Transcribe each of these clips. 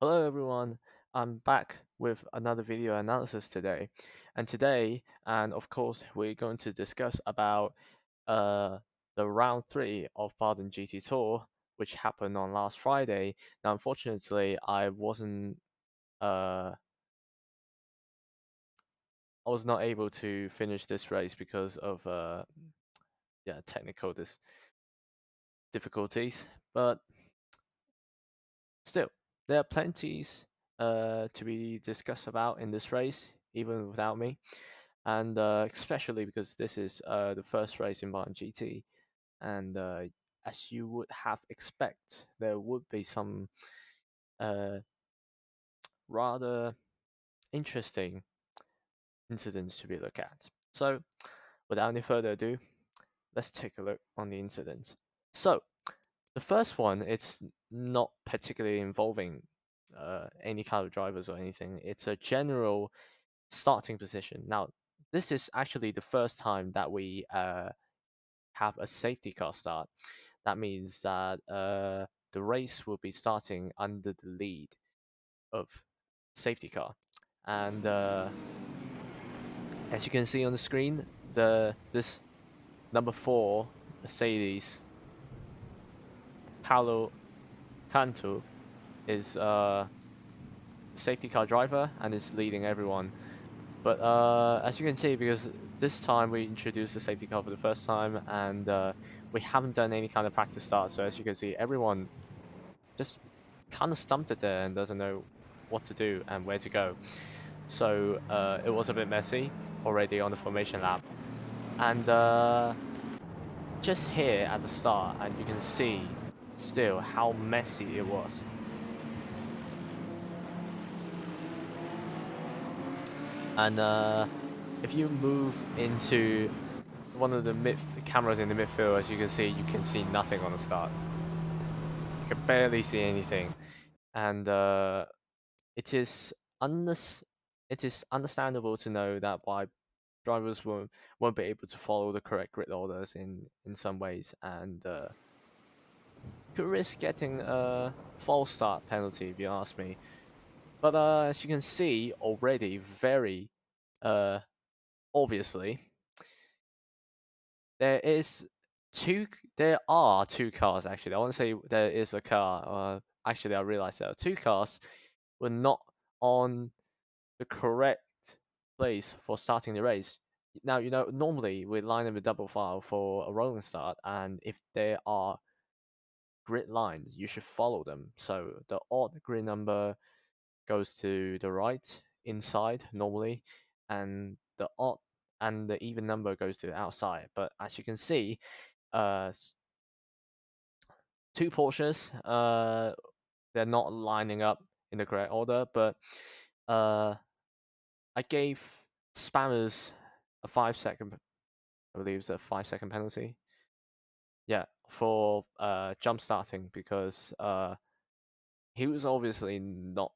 Hello everyone, I'm back with another video analysis today. And of course, we're going to discuss about uh, the round 3 of Baden GT Tour, which happened on last Friday. Now, unfortunately, uh, I was not able to finish this race because of technical difficulties, but still, there are plenties to be discussed about in this race, even without me. And especially because this is the first race in Baden GT, and as you would have expect, there would be some uh, rather interesting incidents to be looked at. So, without any further ado, let's take a look on the incidents. So, the first one, it's not particularly involving any kind of drivers or anything. It's a general starting position. Now, this is actually the first time that we have a safety car start. That means that the race will be starting under the lead of safety car. And as you can see on the screen, this number 4 Mercedes Paulo Cantu is safety car driver and is leading everyone. But as you can see, because this time we introduced the safety car for the first time, and we haven't done any kind of practice start. So as you can see, everyone just kind of stumped it there and doesn't know what to do and where to go. So it was a bit messy already on the formation lap. And just here at the start, and you can see still how messy it was. And if you move into one of the cameras in the midfield, as you can see nothing on the start. You can barely see anything, and it is it is understandable to know that why drivers won't be able to follow the correct grid orders in some ways, and could risk getting a false start penalty if you ask me. But as you can see already, very uh, obviously, there is there are two cars actually. I want to say there is a car. Actually, I realized there are two cars were not on the correct place for starting the race. Now, normally we line them a double file for a rolling start, and if there are grid lines, you should follow them. So the odd grid number goes to the right inside normally, and the even number goes to the outside. But as you can see, uh, two Porsches, they're not lining up in the correct order, but uh, I gave spammers a 5 second, I believe it's a 5 second penalty. Yeah, for jump starting because he was obviously not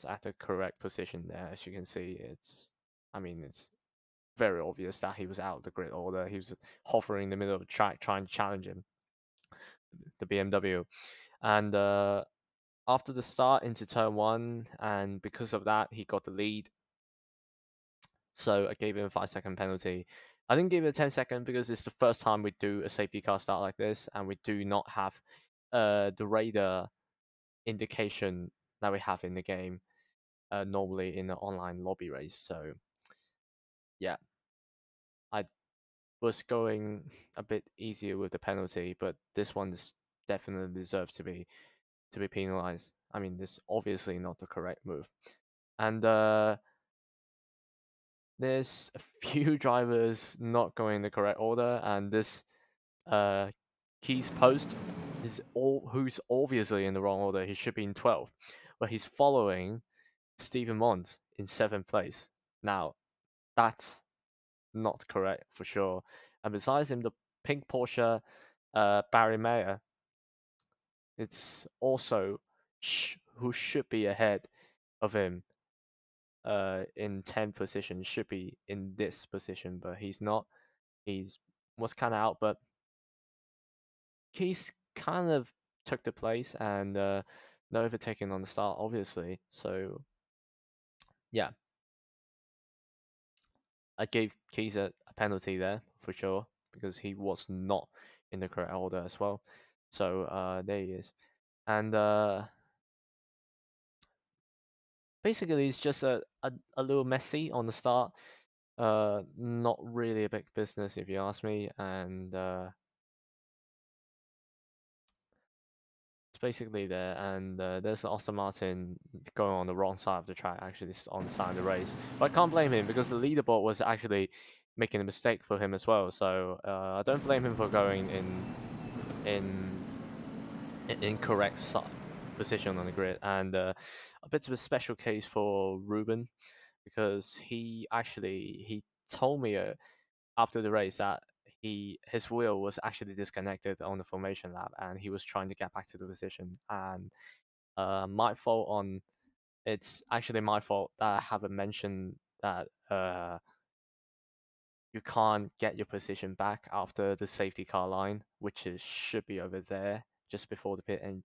at the correct position there. As you can see, it's very obvious that he was out of the grid order. He was hovering in the middle of the track trying to challenge him, the BMW, and after the start into turn 1, and because of that, he got the lead. So I gave him a 5 second penalty. I didn't give it a 10 second because it's the first time we do a safety car start like this, and we do not have the radar indication that we have in the game normally in an online lobby race. So yeah, I was going a bit easier with the penalty, but this one's definitely deserves to be penalized. I mean, this obviously not the correct move, and there's a few drivers not going in the correct order, and this uh, Keys post who's obviously in the wrong order. He should be in 12th, but he's following Stephen Mont in 7th place. Now, that's not correct for sure. And besides him, the pink Porsche Barry Mayer, it's also who should be ahead of him in 10th position, should be in this position, but he's not. He's was kind of out, but he's kind of took the place, and no overtaking on the start, obviously. So yeah, I gave Keys a penalty there for sure because he was not in the correct order as well. So there he is, and basically it's just a little messy on the start. Not really a big business if you ask me, and it's basically there. And there's Austin Martin going on the wrong side of the track, actually on the side of the race. But I can't blame him because the leaderboard was actually making a mistake for him as well. So I don't blame him for going in incorrect position on the grid. And a bit of a special case for Ruben because he told me after the race that his wheel was actually disconnected on the formation lap and he was trying to get back to the position. And my fault on it's actually my fault that I haven't mentioned that you can't get your position back after the safety car line, which should be over there just before the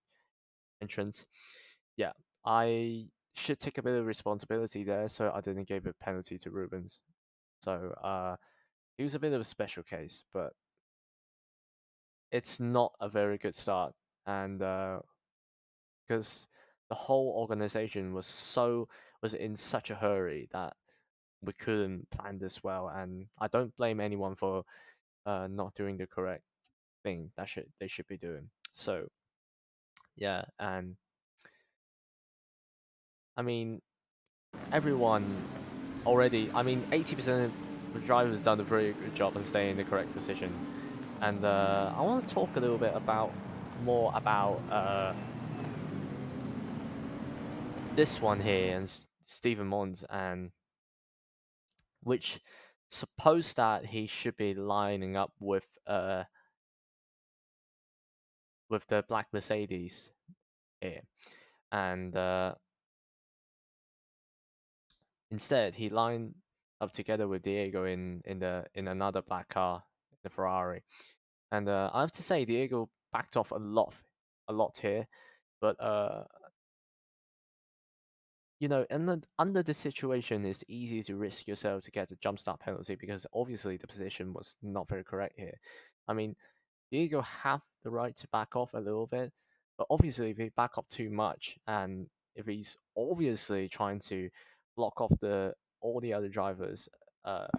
entrance. Yeah, I should take a bit of responsibility there, so I didn't give a penalty to Rubens. So he was a bit of a special case, but it's not a very good start, and because the whole organization was in such a hurry that we couldn't plan this well, and I don't blame anyone for not doing the correct thing that they should be doing. So yeah, and I mean everyone already. I mean 80% of the drivers done a very good job in staying in the correct position, and I want to talk a little bit about more about this one here and Stephen Mons, and which suppose that he should be lining up with the black Mercedes here, and instead he lined up together with Diego in another black car, the Ferrari, and I have to say Diego backed off a lot here, but you know, under this situation, it's easy to risk yourself to get the jump start penalty because obviously the position was not very correct here. I mean, Diego have the right to back off a little bit, but obviously if he back off too much and if he's obviously trying to block off the all the other drivers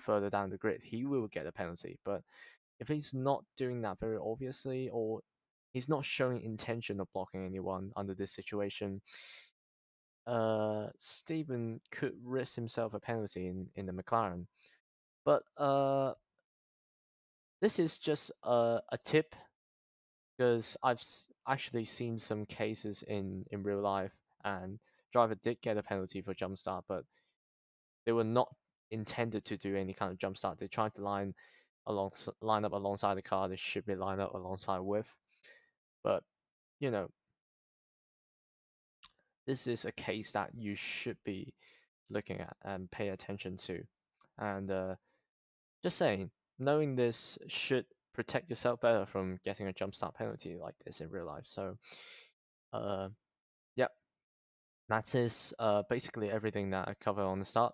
further down the grid, he will get a penalty. But if he's not doing that very obviously, or he's not showing intention of blocking anyone under this situation, Stephen could risk himself a penalty in the McLaren. But this is just a tip because I've actually seen some cases in real life, and driver did get a penalty for jump start, but they were not intended to do any kind of jump start. They tried to line up alongside the car they should be lined up alongside with. But you know, this is a case that you should be looking at and pay attention to. And just saying, knowing this should protect yourself better from getting a jump start penalty like this in real life. So, uh, yeah, that is basically everything that I covered on the start,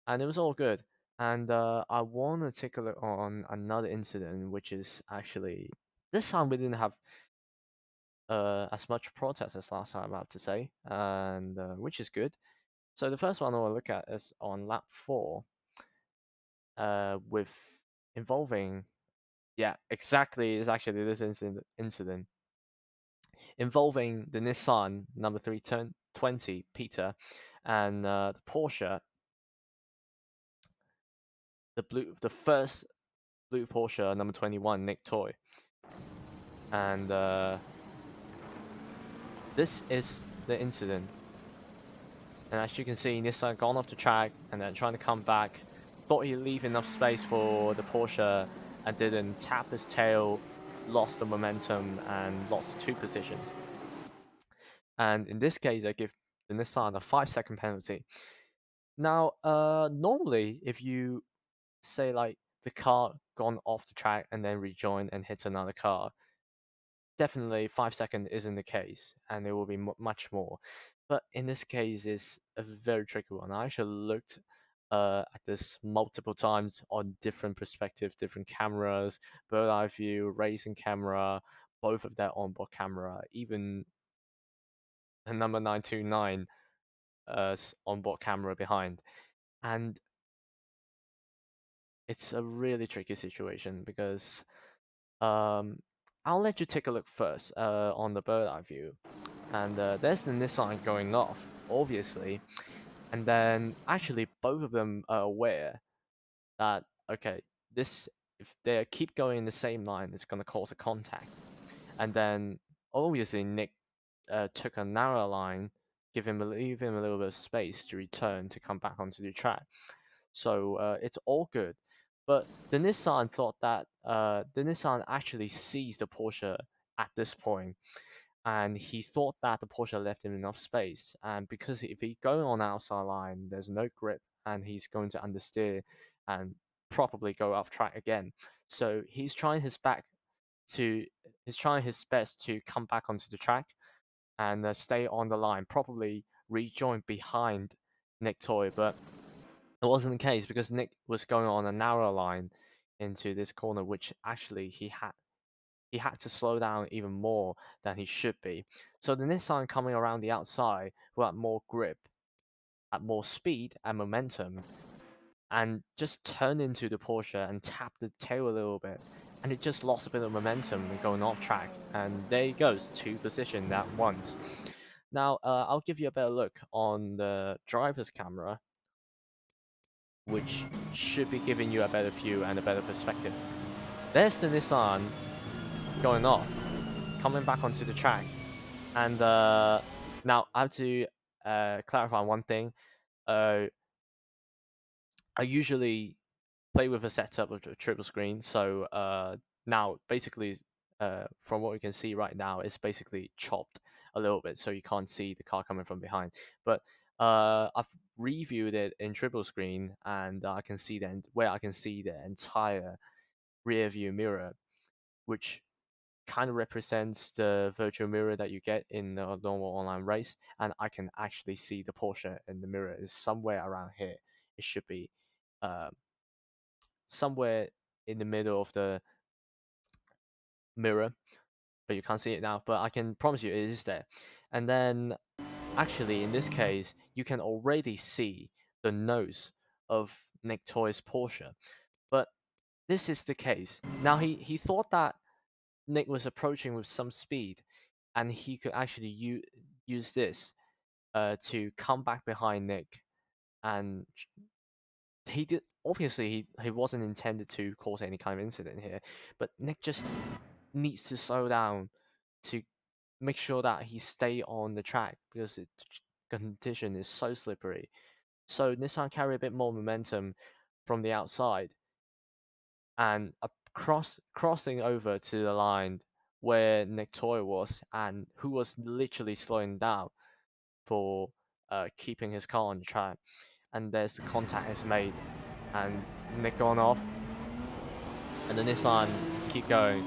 and it was all good. And I want to take a look on another incident, which is actually this time we didn't have as much protest as last time, I have to say, and which is good. So the first one I want to look at is on lap 4, with involving yeah, exactly. It's actually this incident involving the Nissan number 320 Peter and the Porsche, the first blue Porsche number 21 Nick Toy, and this is the incident. And as you can see, Nissan gone off the track and then trying to come back. Thought he'd leave enough space for the Porsche and didn't. Tap his tail, lost the momentum and lost 2 positions. And in this case, I give the Nissan a 5-second penalty. Now, normally, if you say like the car gone off the track and then rejoin and hits another car, definitely 5 seconds isn't the case, and it will be much more. But in this case, it's a very tricky one. I actually looked at this multiple times on different perspectives, different cameras, bird eye view, racing camera, both of their onboard camera, even the number 929 onboard camera behind. And it's a really tricky situation because I'll let you take a look first on the bird eye view. And there's the Nissan going off, obviously. And then actually both of them are aware that, okay, this, if they keep going in the same line, it's going to cause a contact. And then obviously Nick took a narrow line, leave him a little bit of space to return to come back onto the track. So it's all good. But the Nissan thought that the Nissan actually sees the Porsche at this point, and he thought that the Porsche left him enough space. And because if he going on outside line, there's no grip, and he's going to understeer and probably go off track again. So he's trying his best to come back onto the track and stay on the line, probably rejoin behind Nick Toy, but it wasn't the case because Nick was going on a narrow line into this corner, which actually he had to slow down even more than he should be. So the Nissan coming around the outside who had more grip, had more speed and momentum, and just turned into the Porsche and tapped the tail a little bit. And it just lost a bit of momentum and going off track. And there he goes, two positions at once. Now, I'll give you a better look on the driver's camera, which should be giving you a better view and a better perspective. There's the Nissan going off, coming back onto the track. And now I have to clarify one thing. I usually play with a setup of a triple screen, so now basically, from what we can see right now, it's basically chopped a little bit, so you can't see the car coming from behind. But I've reviewed it in triple screen, and I can see where I can see the entire rear view mirror, which kind of represents the virtual mirror that you get in a normal online race, and I can actually see the Porsche in the mirror is somewhere around here. It should be uh, somewhere in the middle of the mirror, but you can't see it now. But I can promise you it is there. And then, actually, in this case, you can already see the nose of Nick Toy's Porsche. But this is the case. Now, he thought that Nick was approaching with some speed, and he could actually use this to come back behind Nick. And he did, obviously he wasn't intended to cause any kind of incident here, but Nick just needs to slow down to make sure that he stay on the track because the condition is so slippery. So Nissan carry a bit more momentum from the outside and crossing over to the line where Nick Toy was, and who was literally slowing down for keeping his car on the track. And there's the contact is made, and Nick gone off, and the Nissan keep going.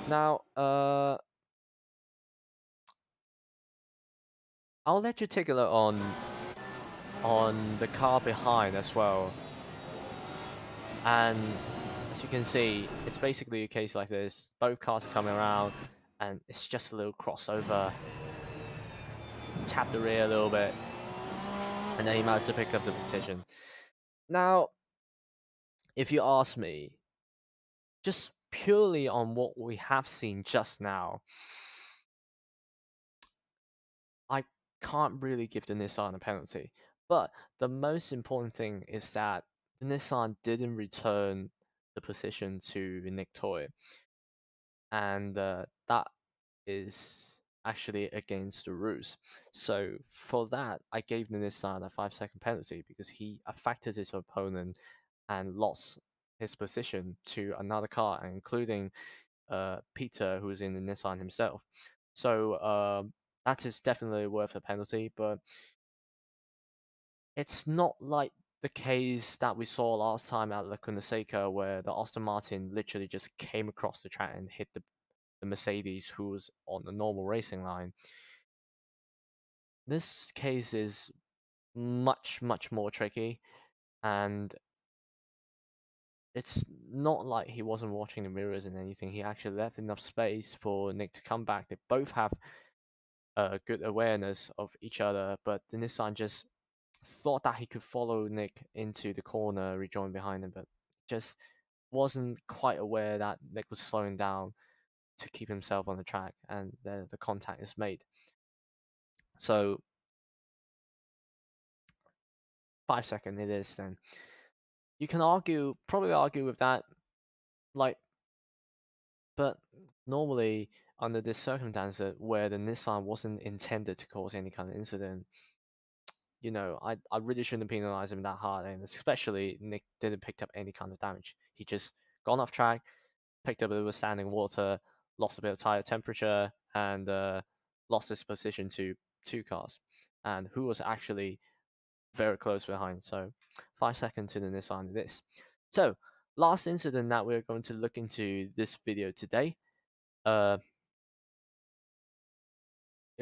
Now, I'll let you take a look on the car behind as well. And as you can see, it's basically a case like this. Both cars are coming around, and it's just a little crossover. Tap the rear a little bit, and then he managed to pick up the position. Now, if you ask me, just purely on what we have seen just now, I can't really give the Nissan a penalty. But the most important thing is that the Nissan didn't return the position to Nick Toy, and that is actually against the rules. So for that, I gave the Nissan a 5 second penalty because he affected his opponent and lost his position to another car, including Peter, who's in the Nissan himself. So that is definitely worth a penalty, but it's not like the case that we saw last time at Laguna Seca, where the Aston Martin literally just came across the track and hit the the Mercedes, who was on the normal racing line. This case is much more tricky, and it's not like he wasn't watching the mirrors and anything. He actually left enough space for Nick to come back. They both have good awareness of each other, but the Nissan just thought that he could follow Nick into the corner, rejoin behind him, but just wasn't quite aware that Nick was slowing down to keep himself on the track, and the contact is made. So 5 second it is. Then you can probably argue with that, like, but normally under this circumstance where the Nissan wasn't intended to cause any kind of incident, I really shouldn't penalize him that hard, and especially Nick didn't pick up any kind of damage. He just gone off track, picked up a bit of standing water, lost a bit of tire temperature, and lost his position to 2 cars, and who was actually very close behind. So 5 seconds to the Nissan this. So last incident that we're going to look into this video today, it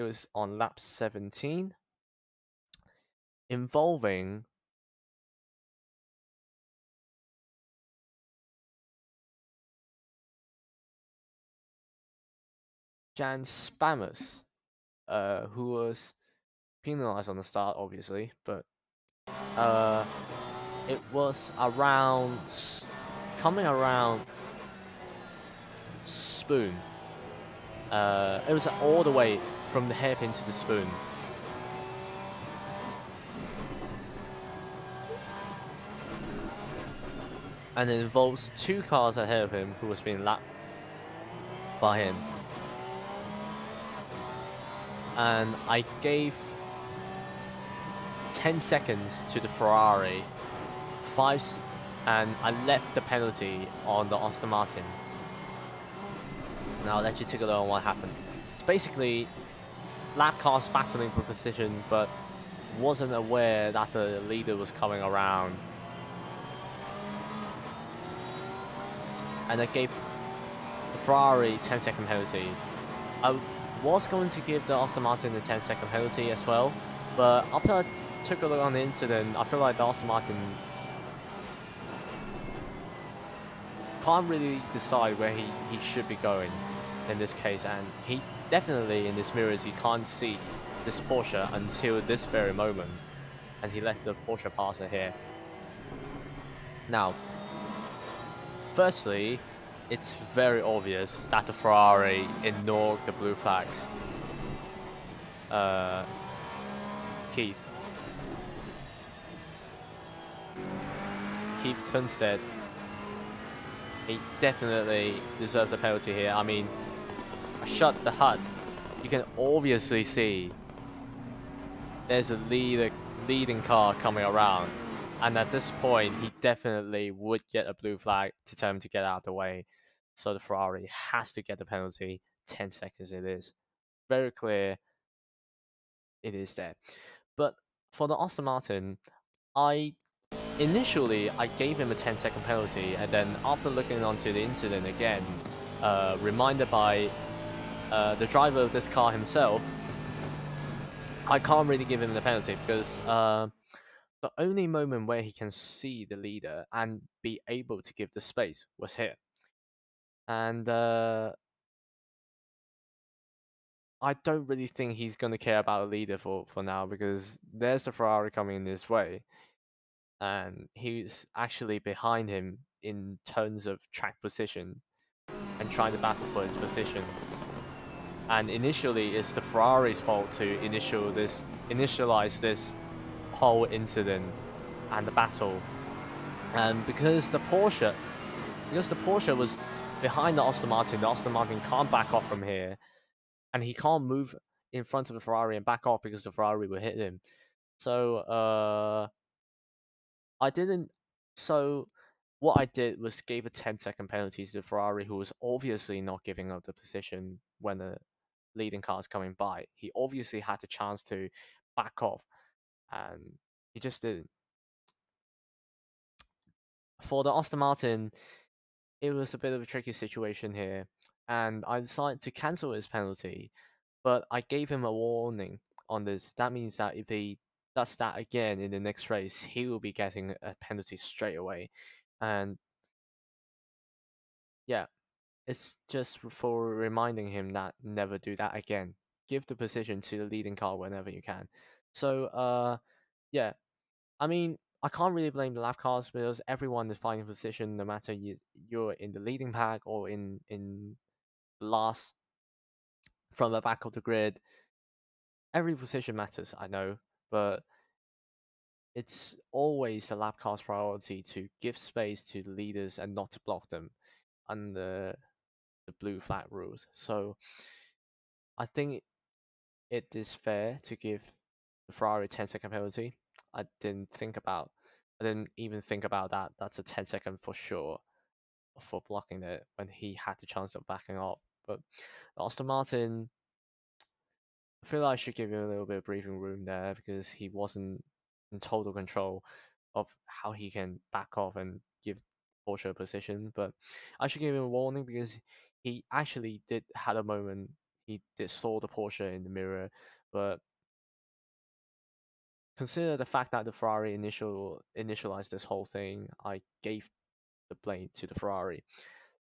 was on lap 17, involving Jan Spammers, who was penalized on the start, obviously, but it was coming around Spoon. It was all the way from the hairpin to the Spoon. And it involves 2 cars ahead of him who was being lapped by him. And I gave 10 seconds to the Ferrari, and I left the penalty on the Aston Martin. Now I'll let you take a look on what happened. It's basically lap cars battling for position, but wasn't aware that the leader was coming around. And I gave the Ferrari 10-second penalty. I was going to give the Aston Martin a 10-second penalty as well, but after I took a look on the incident, I feel like the Aston Martin can't really decide where he should be going in this case, and he definitely in this mirrors he can't see this Porsche until this very moment, and he let the Porsche pass it here. Now, firstly, it's very obvious that the Ferrari ignored the blue flags. Keith Tunstead, he definitely deserves a penalty here. I mean, I shut the HUD. You can obviously see there's a leading car coming around, and at this point, he definitely would get a blue flag to tell him to get out of the way. So the Ferrari has to get the penalty. 10 seconds it is. Very clear it is there. But for the Aston Martin, initially I gave him a 10-second penalty, and then after looking onto the incident again, reminded by the driver of this car himself, I can't really give him the penalty because the only moment where he can see the leader and be able to give the space was here. And I don't really think he's going to care about a leader for now, because there's the Ferrari coming in this way, and he's actually behind him in terms of track position and trying to battle for his position. And initially, it's the Ferrari's fault to initialize this whole incident and the battle. And because the Porsche was behind the Aston Martin can't back off from here, and he can't move in front of the Ferrari and back off because the Ferrari will hit him. So I didn't. So what I did was gave a 10-second penalty to the Ferrari, who was obviously not giving up the position when the leading car is coming by. He obviously had the chance to back off, and he just didn't. For the Aston Martin, it was a bit of a tricky situation here. and I decided to cancel his penalty. But I gave him a warning on this. That means that if he does that again in the next race, he will be getting a penalty straight away. And yeah, it's just for reminding him that never do that again. Give the position to the leading car whenever you can. So yeah, I mean, I can't really blame the lap cars because everyone is finding position no matter you're in the leading pack or in last from the back of the grid. Every position matters, I know, but it's always the lap car's priority to give space to the leaders and not to block them under the blue flag rules. So I think it is fair to give the Ferrari 10-second penalty. I didn't even think about that. That's a 10-second for sure for blocking it when he had the chance of backing off. But Aston Martin, I feel like I should give him a little bit of breathing room there because he wasn't in total control of how he can back off and give Porsche a position. But I should give him a warning because he actually did had a moment. He did saw the Porsche in the mirror, but consider the fact that the Ferrari initialized this whole thing. I gave the blame to the Ferrari.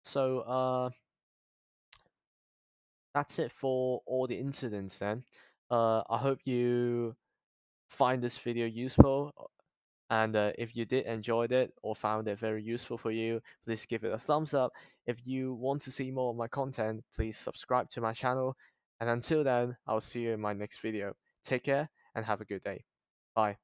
So that's it for all the incidents then. I hope you find this video useful. And if you did enjoyed it or found it very useful for you, please give it a thumbs up. If you want to see more of my content, please subscribe to my channel. And until then, I'll see you in my next video. Take care and have a good day. Bye.